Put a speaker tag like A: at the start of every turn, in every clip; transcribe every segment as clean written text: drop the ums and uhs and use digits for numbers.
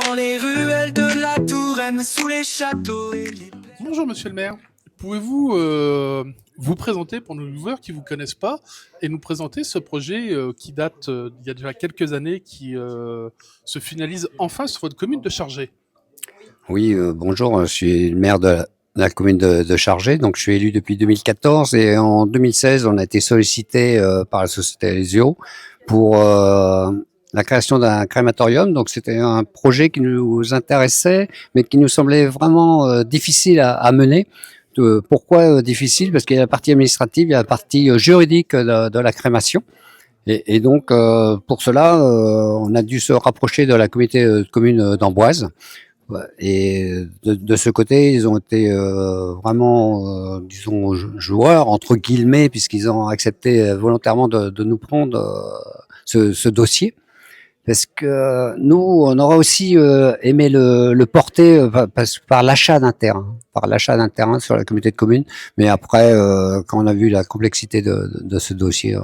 A: dans les ruelles de la Touraine, sous les châteaux et les...
B: Bonjour Monsieur le maire, pouvez-vous vous présenter pour nos viewers qui ne vous connaissent pas et nous présenter ce projet qui date d'il y a déjà quelques années, qui se finalise enfin sur votre commune de Chargé?
C: Oui, bonjour, je suis le maire de la commune de Chargé, donc je suis élu depuis 2014 et en 2016, on a été sollicité par la société Alesio pour la création d'un crématorium. Donc c'était un projet qui nous intéressait, mais qui nous semblait vraiment difficile à mener. Pourquoi difficile? Parce qu'il y a la partie administrative, il y a la partie juridique de la crémation. Et donc, pour cela, on a dû se rapprocher de la communauté de communes d'Amboise. Ouais, et de ce côté, ils ont été vraiment, disons, joueurs, entre guillemets, puisqu'ils ont accepté volontairement de nous prendre ce dossier. Parce que nous, on aurait aussi aimé le porter par l'achat d'un terrain, sur la communauté de communes. Mais après, quand on a vu la complexité de ce dossier,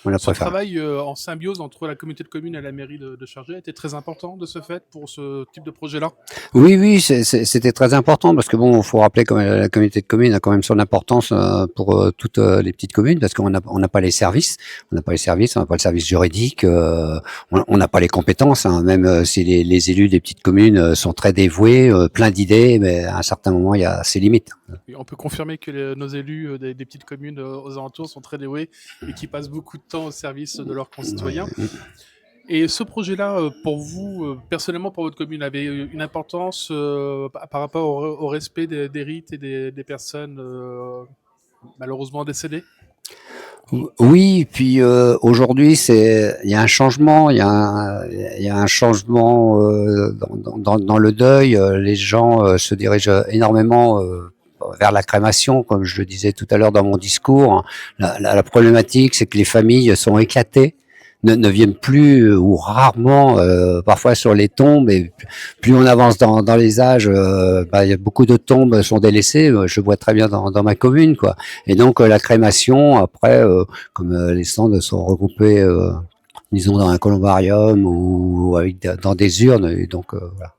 C: on a
B: Ce
C: préféré.
B: travail en symbiose entre la communauté de communes et la mairie de Chargé était très important de ce fait pour ce type de projet-là?
C: Oui, oui, c'était très important parce que bon, il faut rappeler que la communauté de communes a quand même son importance pour toutes les petites communes parce qu'on n'a pas les services, on n'a pas le service juridique, on n'a pas les compétences, hein, même si les élus des petites communes sont très dévoués, plein d'idées, mais à un certain moment, il y a ses limites.
B: Oui, on peut confirmer que nos élus des petites communes aux alentours sont très dévoués et qui passent beaucoup de temps au service de leurs concitoyens. Et ce projet-là, pour vous, personnellement, pour votre commune, avait une importance par rapport au respect des rites et des personnes malheureusement décédées?
C: Oui, puis aujourd'hui, il y a un changement, il y a un changement dans le deuil. Les gens se dirigent énormément vers la crémation, comme je le disais tout à l'heure dans mon discours. La problématique, c'est que les familles sont éclatées, ne viennent plus ou rarement, parfois sur les tombes. Et plus on avance dans les âges, il y a beaucoup de tombes sont délaissées. Je vois très bien dans ma commune, quoi. Et donc la crémation, après, comme les cendres sont regroupées, disons dans un columbarium ou dans des urnes, et donc voilà.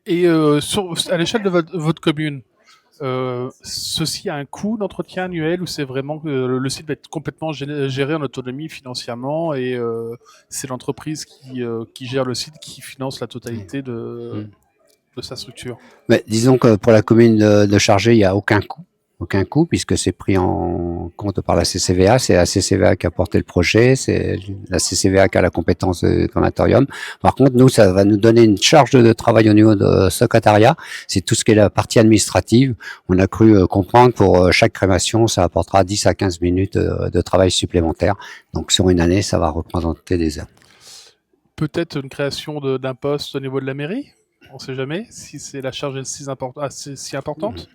B: Et à l'échelle de votre commune, ceci a un coût d'entretien annuel ou c'est vraiment que le site va être complètement géré en autonomie financièrement et c'est l'entreprise qui gère le site qui finance la totalité de sa structure?
C: Mais disons que pour la commune de Chargé, il n'y a aucun coût puisque c'est pris en compte par la CCVA. C'est la CCVA qui a porté le projet, c'est la CCVA qui a la compétence de crématorium. Par contre, nous, ça va nous donner une charge de travail au niveau de secrétariat. C'est tout ce qui est la partie administrative. On a cru comprendre pour chaque crémation, ça apportera 10 à 15 minutes de travail supplémentaire. Donc sur une année, ça va représenter des heures.
B: Peut-être une création d'un poste au niveau de la mairie? On ne sait jamais si c'est la charge est si importante.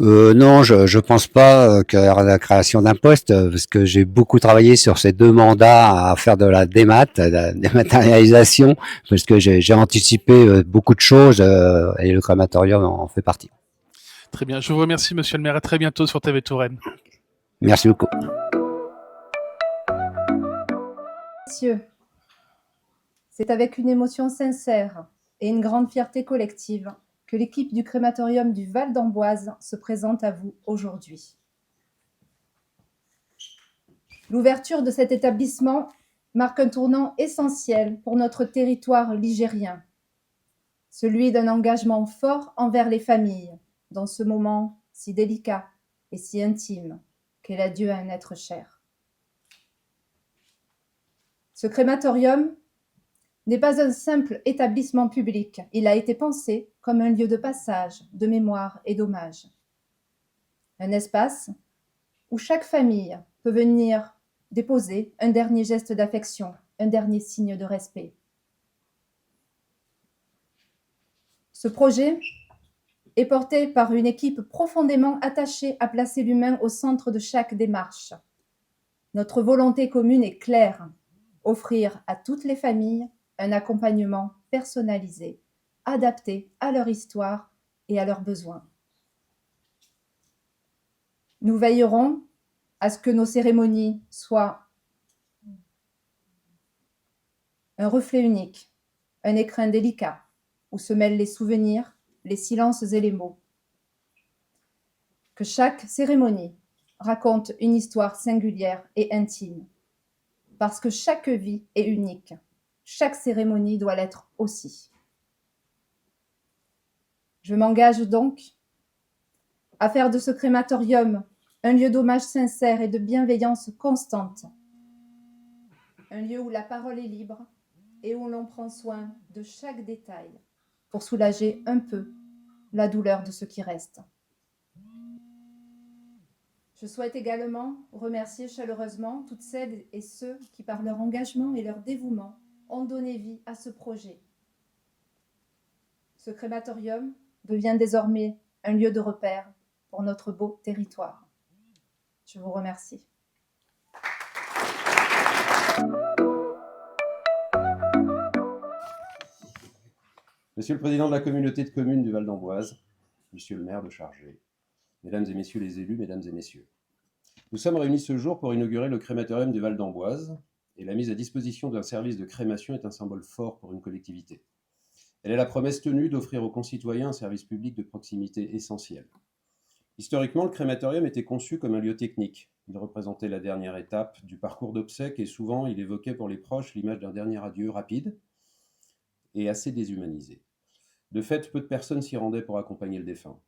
C: Non, je pense pas qu'il y aura la création d'un poste parce que j'ai beaucoup travaillé sur ces 2 mandats à faire de la la dématérialisation parce que j'ai anticipé beaucoup de choses et le crématorium en fait partie.
B: Très bien, je vous remercie monsieur le maire, à très bientôt sur TV Touraine.
C: Merci beaucoup.
D: Messieurs, c'est avec une émotion sincère et une grande fierté collective que l'équipe du crématorium du Val d'Amboise se présente à vous aujourd'hui. L'ouverture de cet établissement marque un tournant essentiel pour notre territoire ligérien, celui d'un engagement fort envers les familles dans ce moment si délicat et si intime qu'est l'adieu à un être cher. Ce crématorium n'est pas un simple établissement public, il a été pensé comme un lieu de passage, de mémoire et d'hommage. Un espace où chaque famille peut venir déposer un dernier geste d'affection, un dernier signe de respect. Ce projet est porté par une équipe profondément attachée à placer l'humain au centre de chaque démarche. Notre volonté commune est claire, offrir à toutes les familles un accompagnement personnalisé, adapté à leur histoire et à leurs besoins. Nous veillerons à ce que nos cérémonies soient un reflet unique, un écrin délicat, où se mêlent les souvenirs, les silences et les mots. Que chaque cérémonie raconte une histoire singulière et intime. Parce que chaque vie est unique. Chaque cérémonie doit l'être aussi. Je m'engage donc à faire de ce crématorium un lieu d'hommage sincère et de bienveillance constante. Un lieu où la parole est libre et où l'on prend soin de chaque détail pour soulager un peu la douleur de ce qui reste. Je souhaite également remercier chaleureusement toutes celles et ceux qui, par leur engagement et leur dévouement, ont donné vie à ce projet. Ce crématorium devient désormais un lieu de repère pour notre beau territoire. Je vous remercie.
E: Monsieur le Président de la communauté de communes du Val d'Amboise, Monsieur le maire de Chargé, Mesdames et Messieurs les élus, Mesdames et Messieurs, nous sommes réunis ce jour pour inaugurer le crématorium du Val d'Amboise, et la mise à disposition d'un service de crémation est un symbole fort pour une collectivité. Elle est la promesse tenue d'offrir aux concitoyens un service public de proximité essentiel. Historiquement, le crématorium était conçu comme un lieu technique. Il représentait la dernière étape du parcours d'obsèques et souvent il évoquait pour les proches l'image d'un dernier adieu rapide et assez déshumanisé. De fait, peu de personnes s'y rendaient pour accompagner le défunt.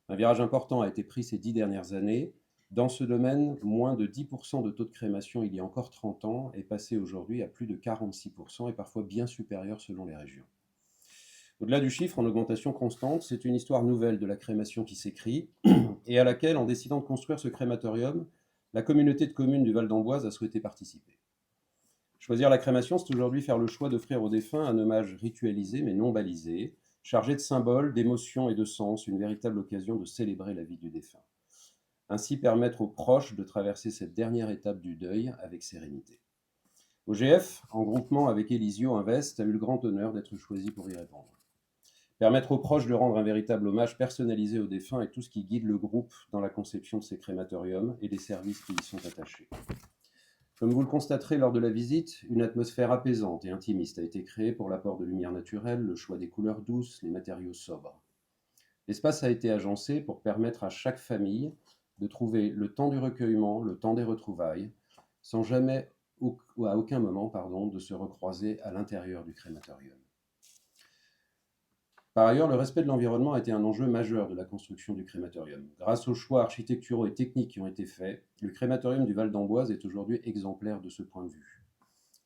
E: Un virage important a été pris ces 10 dernières années. Dans ce domaine, moins de 10% de taux de crémation il y a encore 30 ans est passé aujourd'hui à plus de 46% et parfois bien supérieur selon les régions. Au-delà du chiffre en augmentation constante, c'est une histoire nouvelle de la crémation qui s'écrit et à laquelle, en décidant de construire ce crématorium, la communauté de communes du Val d'Amboise a souhaité participer. Choisir la crémation, c'est aujourd'hui faire le choix d'offrir aux défunts un hommage ritualisé mais non balisé, chargé de symboles, d'émotions et de sens, une véritable occasion de célébrer la vie du défunt. Ainsi permettre aux proches de traverser cette dernière étape du deuil avec sérénité. OGF, en groupement avec Elisio Invest, a eu le grand honneur d'être choisi pour y répondre. Permettre aux proches de rendre un véritable hommage personnalisé aux défunts est tout ce qui guide le groupe dans la conception de ces crématoriums et des services qui y sont attachés. Comme vous le constaterez lors de la visite, une atmosphère apaisante et intimiste a été créée pour l'apport de lumière naturelle, le choix des couleurs douces, les matériaux sobres. L'espace a été agencé pour permettre à chaque famille de trouver le temps du recueillement, le temps des retrouvailles, sans jamais ou à aucun moment de se recroiser à l'intérieur du crématorium. Par ailleurs, le respect de l'environnement a été un enjeu majeur de la construction du crématorium. Grâce aux choix architecturaux et techniques qui ont été faits, le crématorium du Val d'Amboise est aujourd'hui exemplaire de ce point de vue.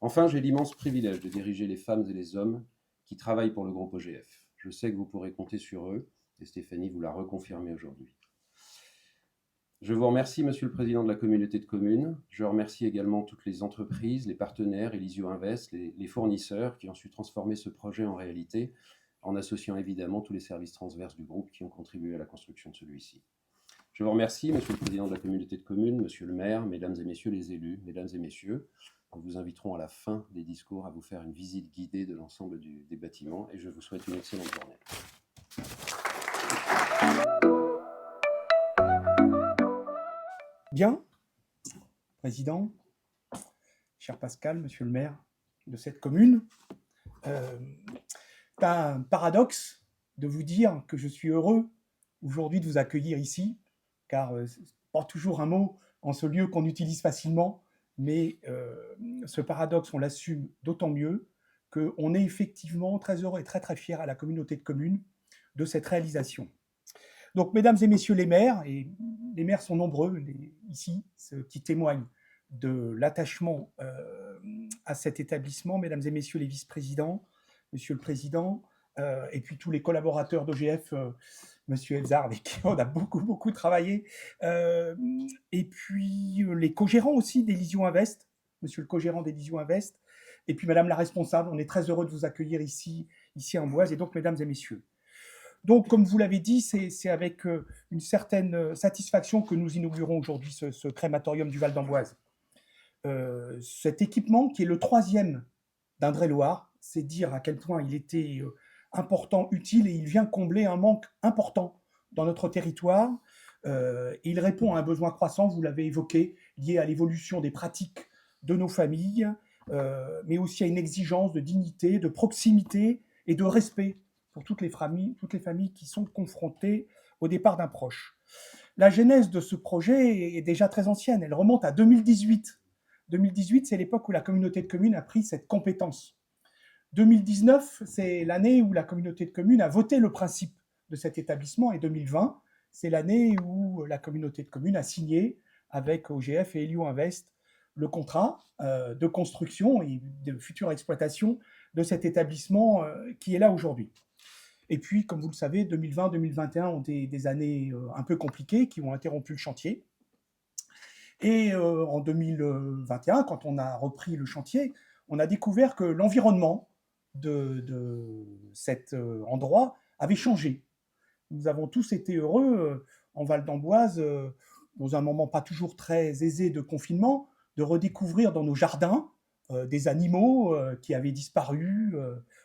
E: Enfin, j'ai l'immense privilège de diriger les femmes et les hommes qui travaillent pour le groupe OGF. Je sais que vous pourrez compter sur eux, et Stéphanie vous l'a reconfirmé aujourd'hui. Je vous remercie, Monsieur le Président de la communauté de communes. Je remercie également toutes les entreprises, les partenaires, Elisio Invest, les fournisseurs qui ont su transformer ce projet en réalité, en associant évidemment tous les services transverses du groupe qui ont contribué à la construction de celui-ci. Je vous remercie, Monsieur le Président de la communauté de communes, Monsieur le maire, Mesdames et Messieurs les élus, Mesdames et Messieurs. Nous vous inviterons à la fin des discours à vous faire une visite guidée de l'ensemble des bâtiments et je vous souhaite une excellente journée.
F: Bien, Président, cher Pascal, Monsieur le maire de cette commune, c'est un paradoxe de vous dire que je suis heureux aujourd'hui de vous accueillir ici, car c'est pas toujours un mot en ce lieu qu'on utilise facilement, mais ce paradoxe, on l'assume d'autant mieux qu'on est effectivement très heureux et très très fiers à la communauté de communes de cette réalisation. Donc, mesdames et messieurs les maires, et les maires sont nombreux ici, ce qui témoigne de l'attachement à cet établissement, mesdames et messieurs les vice-présidents, monsieur le président, et puis tous les collaborateurs d'OGF, monsieur Elzar, avec qui on a beaucoup travaillé, et puis les co-gérants aussi d'Elisio Invest, monsieur le co-gérant d'Elisio Invest, et puis madame la responsable, on est très heureux de vous accueillir ici à Amboise, et donc mesdames et messieurs. Donc, comme vous l'avez dit, c'est avec une certaine satisfaction que nous inaugurons aujourd'hui ce crématorium du Val d'Amboise. Cet équipement, qui est le 3e d'Indre-et-Loire, c'est dire à quel point il était important, utile, et il vient combler un manque important dans notre territoire. Il répond à un besoin croissant, vous l'avez évoqué, lié à l'évolution des pratiques de nos familles, mais aussi à une exigence de dignité, de proximité et de respect pour toutes les familles qui sont confrontées au départ d'un proche. La genèse de ce projet est déjà très ancienne, elle remonte à 2018. 2018, c'est l'époque où la communauté de communes a pris cette compétence. 2019, c'est l'année où la communauté de communes a voté le principe de cet établissement, et 2020, c'est l'année où la communauté de communes a signé avec OGF et Elio Invest le contrat de construction et de future exploitation de cet établissement qui est là aujourd'hui. Et puis, comme vous le savez, 2020-2021 ont été des années un peu compliquées qui ont interrompu le chantier. Et en 2021, quand on a repris le chantier, on a découvert que l'environnement de cet endroit avait changé. Nous avons tous été heureux en Val d'Amboise, dans un moment pas toujours très aisé de confinement, de redécouvrir dans nos jardins des animaux qui avaient disparu,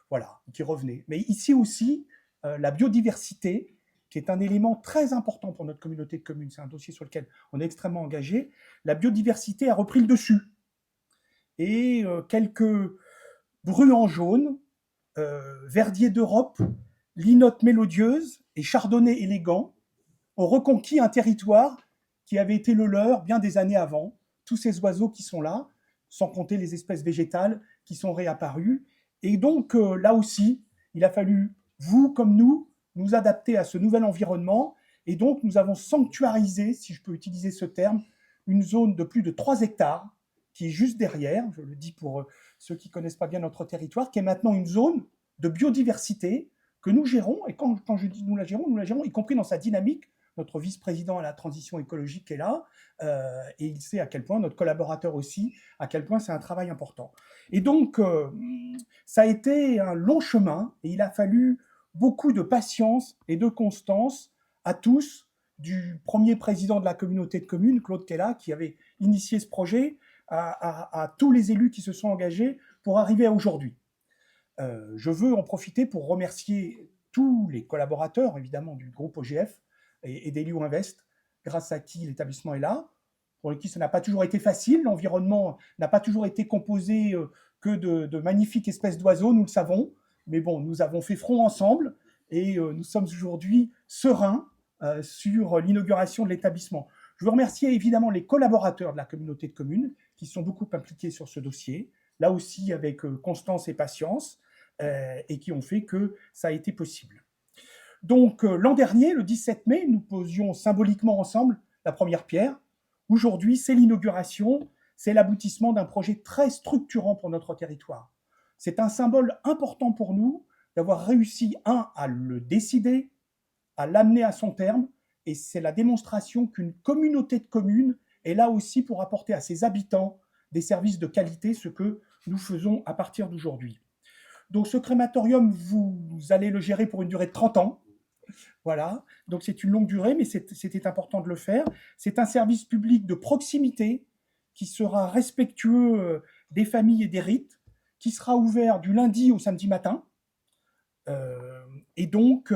F: voilà, qui revenaient. Mais ici aussi, la biodiversité, qui est un élément très important pour notre communauté de communes, c'est un dossier sur lequel on est extrêmement engagé, la biodiversité a repris le dessus. Et quelques bruyants jaunes, verdier d'Europe, linotte mélodieuse et chardonnay élégant ont reconquis un territoire qui avait été le leur bien des années avant. Tous ces oiseaux qui sont là, sans compter les espèces végétales qui sont réapparues. Et donc, là aussi, il a fallu, vous comme nous adapter à ce nouvel environnement. Et donc, nous avons sanctuarisé, si je peux utiliser ce terme, une zone de plus de 3 hectares, qui est juste derrière, je le dis pour ceux qui ne connaissent pas bien notre territoire, qui est maintenant une zone de biodiversité que nous gérons. Et quand je dis nous la gérons, y compris dans sa dynamique. Notre vice-président à la transition écologique est là, et il sait à quel point, notre collaborateur aussi, à quel point c'est un travail important. Et donc, ça a été un long chemin, et il a fallu beaucoup de patience et de constance à tous, du premier président de la communauté de communes, Claude Kella, qui avait initié ce projet, à tous les élus qui se sont engagés pour arriver à aujourd'hui. Je veux en profiter pour remercier tous les collaborateurs, évidemment, du groupe OGF, et d'Elio Invest, grâce à qui l'établissement est là, pour qui ça n'a pas toujours été facile. L'environnement n'a pas toujours été composé que de magnifiques espèces d'oiseaux, nous le savons. Mais bon, nous avons fait front ensemble et nous sommes aujourd'hui sereins sur l'inauguration de l'établissement. Je veux remercier évidemment les collaborateurs de la communauté de communes qui sont beaucoup impliqués sur ce dossier, là aussi avec constance et patience, et qui ont fait que ça a été possible. Donc, l'an dernier, le 17 mai, nous posions symboliquement ensemble la première pierre. Aujourd'hui, c'est l'inauguration, c'est l'aboutissement d'un projet très structurant pour notre territoire. C'est un symbole important pour nous d'avoir réussi, à le décider, à l'amener à son terme, et c'est la démonstration qu'une communauté de communes est là aussi pour apporter à ses habitants des services de qualité, ce que nous faisons à partir d'aujourd'hui. Donc, ce crématorium, vous allez le gérer pour une durée de 30 ans. Voilà, donc c'est une longue durée, mais c'était important de le faire. C'est un service public de proximité qui sera respectueux des familles et des rites, qui sera ouvert du lundi au samedi matin, et donc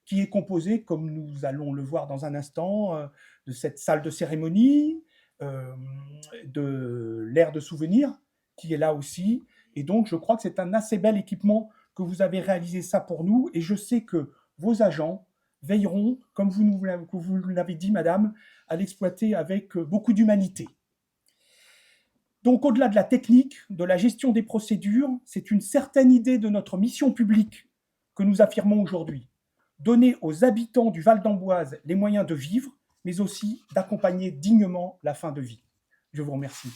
F: qui est composé, comme nous allons le voir dans un instant, de cette salle de cérémonie, de l'aire de souvenir, qui est là aussi. Et donc, je crois que c'est un assez bel équipement que vous avez réalisé ça pour nous, et je sais que vos agents veilleront, comme vous l'avez dit, madame, à l'exploiter avec beaucoup d'humanité. Donc, au-delà de la technique, de la gestion des procédures, c'est une certaine idée de notre mission publique que nous affirmons aujourd'hui. Donner aux habitants du Val d'Amboise les moyens de vivre, mais aussi d'accompagner dignement la fin de vie. Je vous remercie.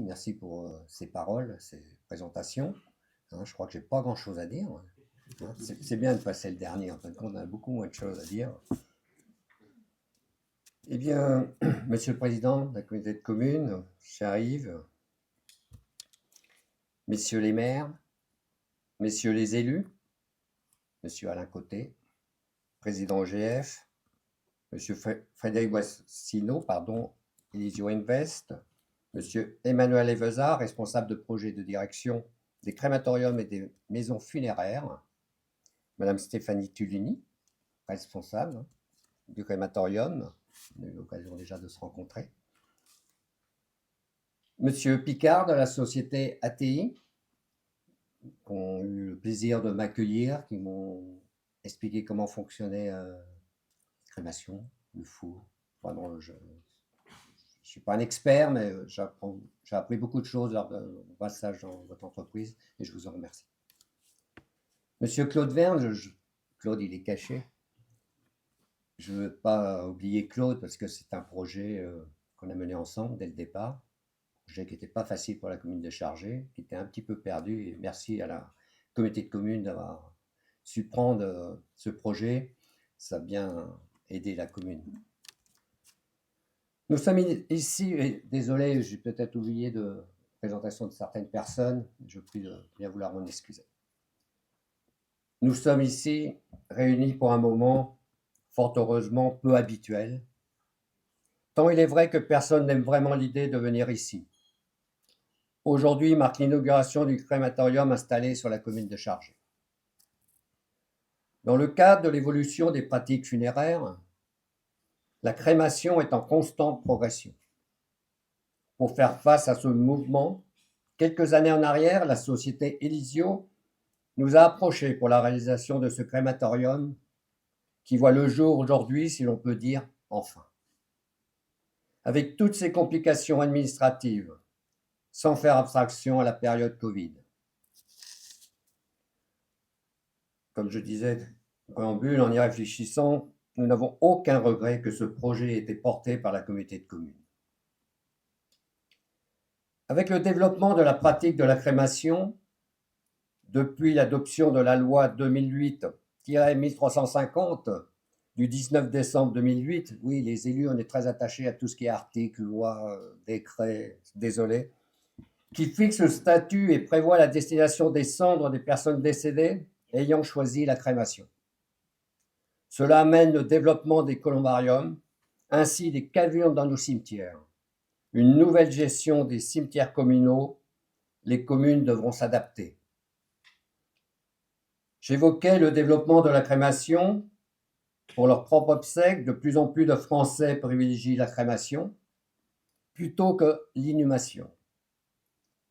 C: Merci pour ces paroles, ces présentations. Je crois que j'ai pas grand-chose à dire. C'est bien de passer le dernier, en fin de compte, on a beaucoup moins de choses à dire. Eh bien, Monsieur le Président de la communauté de communes, cher Yves, Messieurs les maires, Messieurs les élus, Monsieur Alain Côté, Président OGF, Monsieur Frédéric Boissino, Elisio Invest, Monsieur Emmanuel Eveza, responsable de projet de direction des crématoriums et des maisons funéraires, Madame Stéphanie Tulini, responsable du crématorium, on a eu l'occasion déjà de se rencontrer, Monsieur Picard de la société ATI, qui ont eu le plaisir de m'accueillir, qui m'ont expliqué comment fonctionnait la crémation, le four. Vraiment, je ne suis pas un expert, mais j'ai appris beaucoup de choses lors de mon passage dans votre entreprise et je vous en remercie. Monsieur Claude Verne, Claude, il est caché. Je ne veux pas oublier Claude parce que c'est un projet qu'on a mené ensemble dès le départ. Un projet qui n'était pas facile pour la commune de Chargé, qui était un petit peu perdu. Et merci à la communauté de communes d'avoir su prendre ce projet. Ça a bien aidé la commune. Nous sommes ici, et désolé, j'ai peut-être oublié de présentation de certaines personnes. Je prie de bien vouloir m'en excuser. Nous sommes ici réunis pour un moment fort heureusement peu habituel, tant il est vrai que personne n'aime vraiment l'idée de venir ici. Aujourd'hui marque l'inauguration du crématorium installé sur la commune de Chargé. Dans le cadre de l'évolution des pratiques funéraires, la crémation est en constante progression. Pour faire face à ce mouvement, quelques années en arrière, la société Elisio nous a approchés pour la réalisation de ce crématorium qui voit le jour aujourd'hui, si l'on peut dire, enfin. Avec toutes ces complications administratives, sans faire abstraction à la période Covid. Comme je disais en préambule, en y réfléchissant, nous n'avons aucun regret que ce projet ait été porté par la communauté de communes. Avec le développement de la pratique de la crémation, depuis l'adoption de la loi 2008-1350 du 19 décembre 2008, oui, les élus, on est très attachés à tout ce qui est article, loi, décret, désolé, qui fixe le statut et prévoit la destination des cendres des personnes décédées ayant choisi la crémation. Cela amène le développement des columbariums, ainsi des caverne dans nos cimetières. Une nouvelle gestion des cimetières communaux, les communes devront s'adapter. J'évoquais le développement de la crémation. Pour leur propre obsèque, de plus en plus de Français privilégient la crémation plutôt que l'inhumation.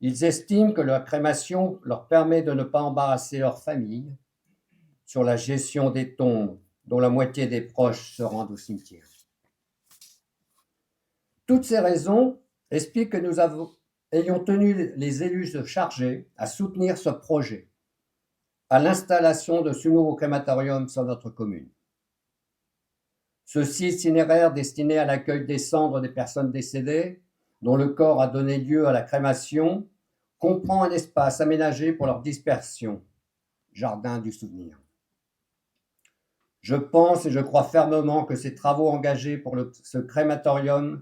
C: Ils estiment que la crémation leur permet de ne pas embarrasser leur famille sur la gestion des tombes dont la moitié des proches se rendent au cimetière. Toutes ces raisons expliquent que nous ayons tenu les élus de Chargé à soutenir ce projet, à l'installation de ce nouveau crématorium sur notre commune. Ce site cinéraire destiné à l'accueil des cendres des personnes décédées, dont le corps a donné lieu à la crémation, comprend un espace aménagé pour leur dispersion, jardin du souvenir. Je pense et je crois fermement que ces travaux engagés pour ce crématorium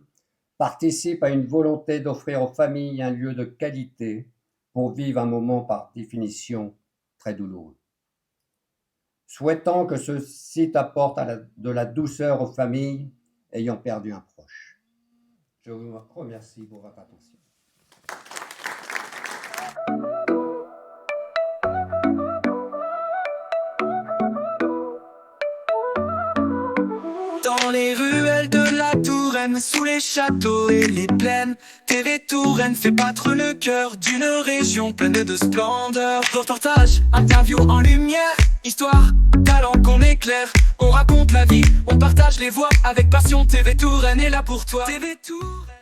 C: participent à une volonté d'offrir aux familles un lieu de qualité pour vivre un moment par définition très douloureux. Souhaitant que ce site apporte de la douceur aux familles ayant perdu un proche. Je vous remercie pour votre attention.
A: Dans les ruelles de la Touraine, sous les châteaux et les plaines, TV Touraine fait battre le cœur d'une région pleine de splendeur. Reportage, interview en lumière, histoire, talent qu'on éclaire. On raconte la vie, on partage les voix avec passion. TV Touraine est là pour toi. TV Touraine.